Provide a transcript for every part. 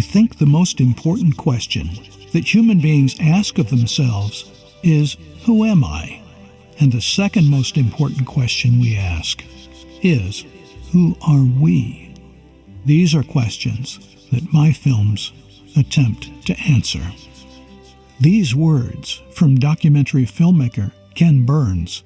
think the most important question that human beings ask of themselves is, who am I? And the second most important question we ask is, who are we? These are questions that my films attempt to answer. These words from documentary filmmaker Ken Burns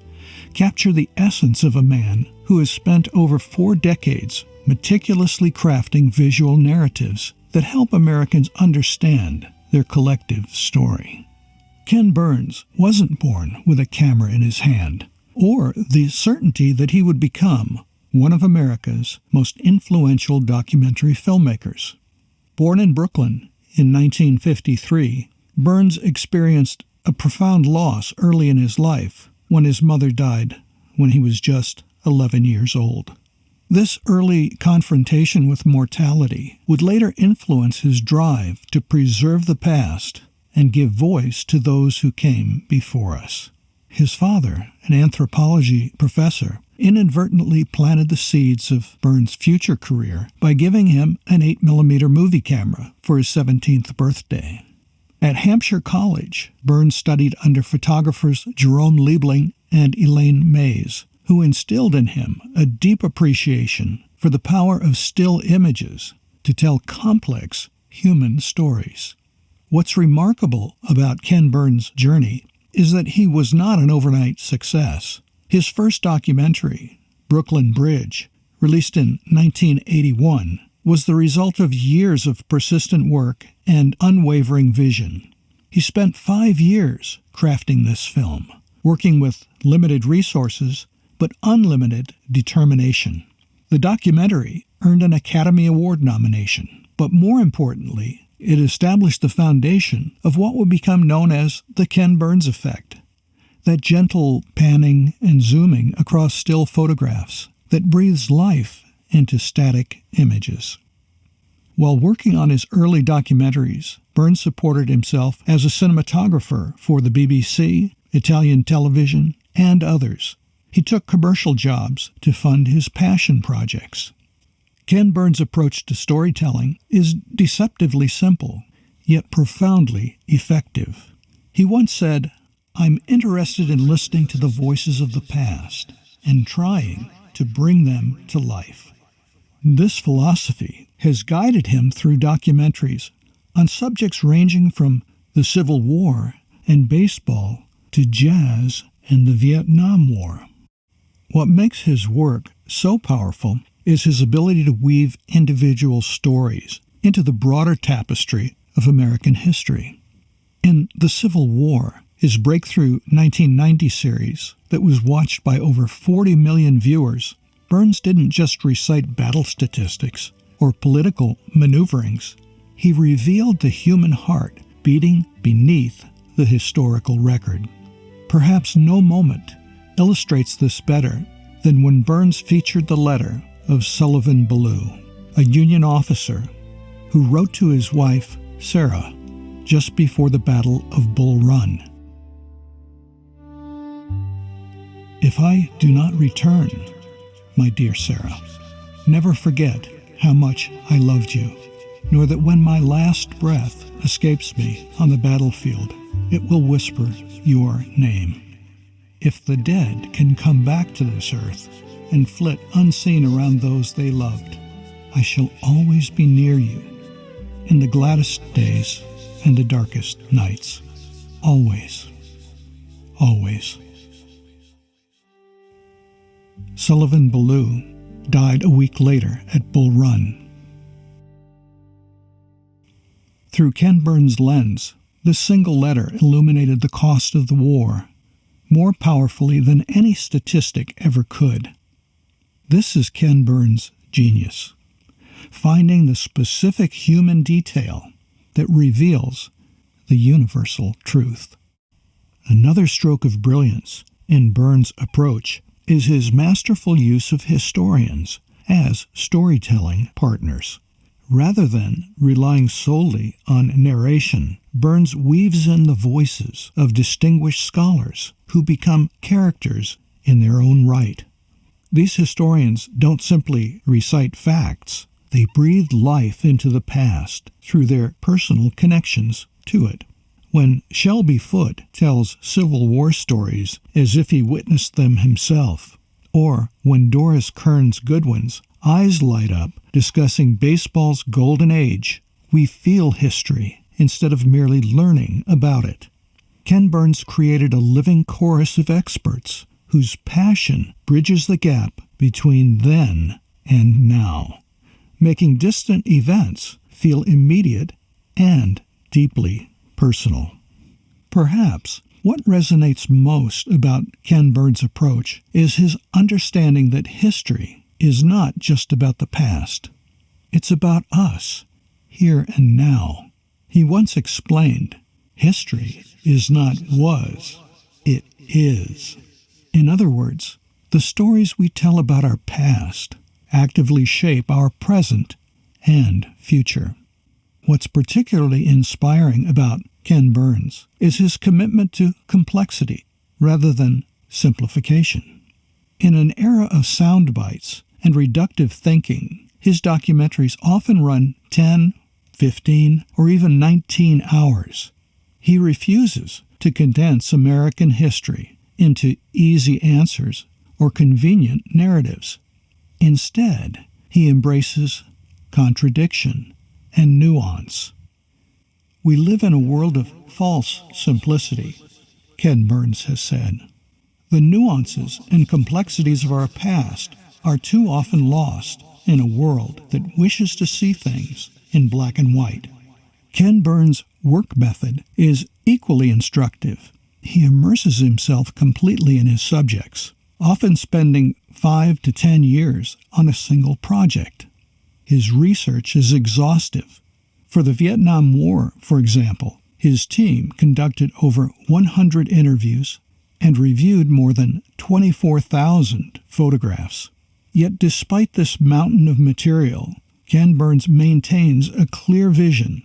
capture the essence of a man who has spent over 4 decades meticulously crafting visual narratives that help Americans understand their collective story. Ken Burns wasn't born with a camera in his hand, or the certainty that he would become one of America's most influential documentary filmmakers. Born in Brooklyn in 1953, Burns experienced a profound loss early in his life when his mother died when he was just 11 years old. This early confrontation with mortality would later influence his drive to preserve the past and give voice to those who came before us. His father, an anthropology professor, inadvertently planted the seeds of Burns' future career by giving him an 8mm movie camera for his 17th birthday. At Hampshire College, Burns studied under photographers Jerome Liebling and Elaine Mays, who instilled in him a deep appreciation for the power of still images to tell complex human stories. What's remarkable about Ken Burns' journey is that he was not an overnight success. His first documentary, Brooklyn Bridge, released in 1981, was the result of years of persistent work and unwavering vision. He spent 5 years crafting this film, working with limited resources but unlimited determination. The documentary earned an Academy Award nomination, but more importantly, it established the foundation of what would become known as the Ken Burns effect, that gentle panning and zooming across still photographs that breathes life into static images. While working on his early documentaries, Burns supported himself as a cinematographer for the BBC, Italian television, and others. He took commercial jobs to fund his passion projects. Ken Burns' approach to storytelling is deceptively simple, yet profoundly effective. He once said, "I'm interested in listening to the voices of the past and trying to bring them to life." This philosophy has guided him through documentaries on subjects ranging from the Civil War and baseball to jazz and the Vietnam War. What makes his work so powerful is his ability to weave individual stories into the broader tapestry of American history. In The Civil War, his breakthrough 1990 series that was watched by over 40 million viewers, Burns didn't just recite battle statistics or political maneuverings. He revealed the human heart beating beneath the historical record. Perhaps no moment illustrates this better than when Burns featured the letter of Sullivan Ballou, a Union officer who wrote to his wife, Sarah, just before the Battle of Bull Run. "If I do not return, my dear Sarah, never forget how much I loved you, nor that when my last breath escapes me on the battlefield, it will whisper your name. If the dead can come back to this earth and flit unseen around those they loved, I shall always be near you in the gladdest days and the darkest nights. Always, always." Sullivan Ballou died a week later at Bull Run. Through Ken Burns' lens, this single letter illuminated the cost of the war more powerfully than any statistic ever could. This is Ken Burns' genius, finding the specific human detail that reveals the universal truth. Another stroke of brilliance in Burns' approach is his masterful use of historians as storytelling partners. Rather than relying solely on narration, Burns weaves in the voices of distinguished scholars who become characters in their own right. These historians don't simply recite facts, They breathed life into the past through their personal connections to it. When Shelby Foote tells Civil War stories as if he witnessed them himself, or when Doris Kearns Goodwin's eyes light up discussing baseball's golden age, we feel history instead of merely learning about it. Ken Burns created a living chorus of experts whose passion bridges the gap between then and now, making distant events feel immediate and deeply personal. Perhaps what resonates most about Ken Burns' approach is his understanding that history is not just about the past. It's about us, here and now. He once explained, history is not was, it is. In other words, the stories we tell about our past actively shape our present and future. What's particularly inspiring about Ken Burns is his commitment to complexity rather than simplification. In an era of sound bites and reductive thinking, his documentaries often run 10, 15, or even 19 hours. He refuses to condense American history into easy answers or convenient narratives. Instead, he embraces contradiction and nuance. We live in a world of false simplicity, Ken Burns has said. The nuances and complexities of our past are too often lost in a world that wishes to see things in black and white. Ken Burns' work method is equally instructive. He immerses himself completely in his subjects, often spending 5 to 10 years on a single project. His research is exhaustive. For the Vietnam War, for example, his team conducted over 100 interviews and reviewed more than 24,000 photographs. Yet despite this mountain of material, Ken Burns maintains a clear vision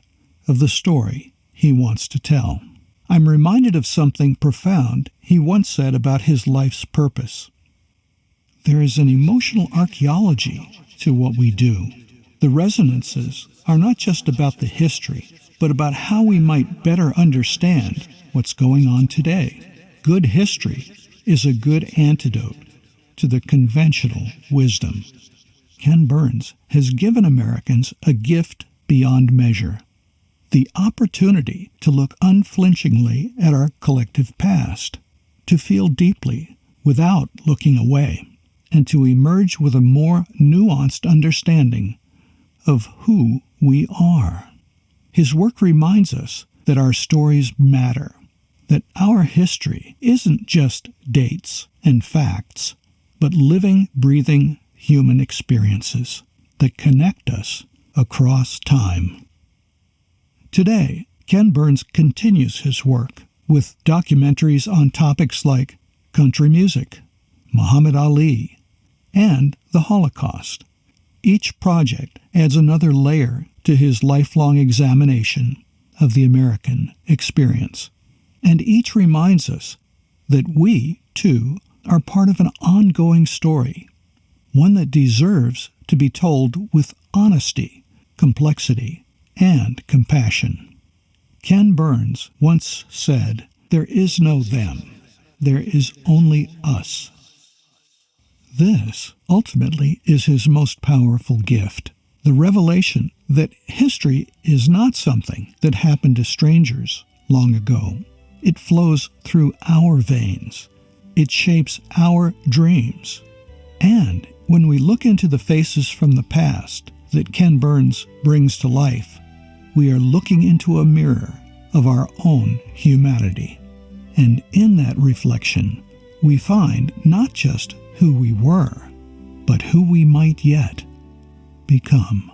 of the story he wants to tell. I'm reminded of something profound he once said about his life's purpose. There is an emotional archaeology to what we do. The resonances are not just about the history, but about how we might better understand what's going on today. Good history is a good antidote to the conventional wisdom. Ken Burns has given Americans a gift beyond measure: the opportunity to look unflinchingly at our collective past, to feel deeply without looking away, and to emerge with a more nuanced understanding of who we are. His work reminds us that our stories matter, that our history isn't just dates and facts, but living, breathing human experiences that connect us across time. Today, Ken Burns continues his work with documentaries on topics like country music, Muhammad Ali, and the Holocaust. Each project adds another layer to his lifelong examination of the American experience, and each reminds us that we, too, are part of an ongoing story, one that deserves to be told with honesty, complexity, and compassion. Ken Burns once said, "There is no them, there is only us." This, ultimately, is his most powerful gift, the revelation that history is not something that happened to strangers long ago. It flows through our veins. It shapes our dreams. And when we look into the faces from the past that Ken Burns brings to life, we are looking into a mirror of our own humanity. And in that reflection, we find not just who we were, but who we might yet become.